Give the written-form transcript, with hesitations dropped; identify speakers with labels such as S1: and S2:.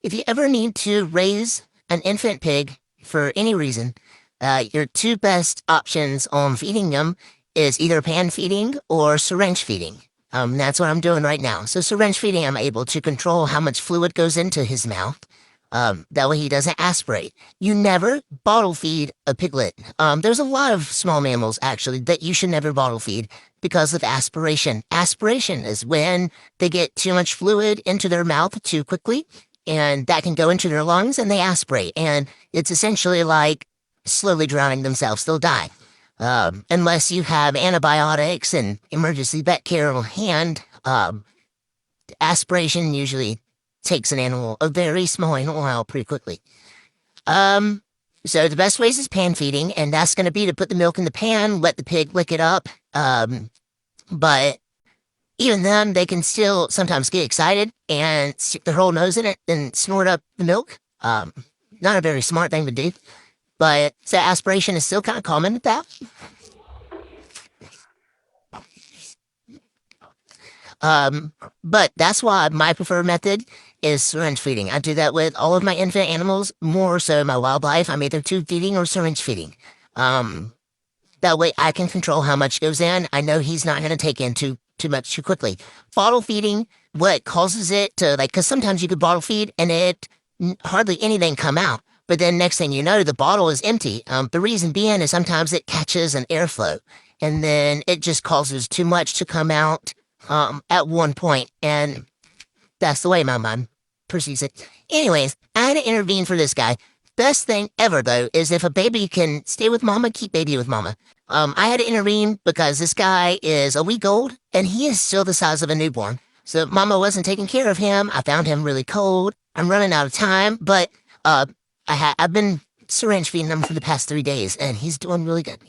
S1: If you ever need to raise an infant pig for any reason, your two best options on feeding them is either pan feeding or syringe feeding. That's what I'm doing right now. So syringe feeding, I'm able to control how much fluid goes into his mouth. That way he doesn't aspirate. You never bottle feed a piglet. There's a lot of small mammals actually that you should never bottle feed because of aspiration. Aspiration is when they get too much fluid into their mouth too quickly, and that can go into their lungs and they aspirate. And it's essentially like slowly drowning themselves. They'll die. Unless you have antibiotics and emergency vet care on hand, aspiration usually takes an animal, a very small animal, out pretty quickly. Um, so the best ways is pan feeding, and that's going to be to put the milk in the pan, let the pig lick it up. But even then, they can still sometimes get excited and stick their whole nose in it and snort up the milk. Not a very smart thing to do, but so aspiration is still kind of common with that. But that's why my preferred method is syringe feeding. I do that with all of my infant animals, more so my wildlife. I'm either tube feeding or syringe feeding. That way I can control how much goes in. I know he's not going to take in too much too quickly. Bottle feeding, what causes it to, like, because sometimes you could bottle feed and hardly anything come out. But then next thing you know, the bottle is empty. The reason being is sometimes it catches an airflow and then it just causes too much to come out at one point, and that's the way my mom perceives it. Anyways, I had to intervene for this guy. Best thing ever, though, is if a baby can stay with mama, keep baby with mama. I had to intervene because this guy is a week old, and he is still the size of a newborn. So mama wasn't taking care of him. I found him really cold. I'm running out of time, but I've been syringe feeding him for the past 3 days, and he's doing really good.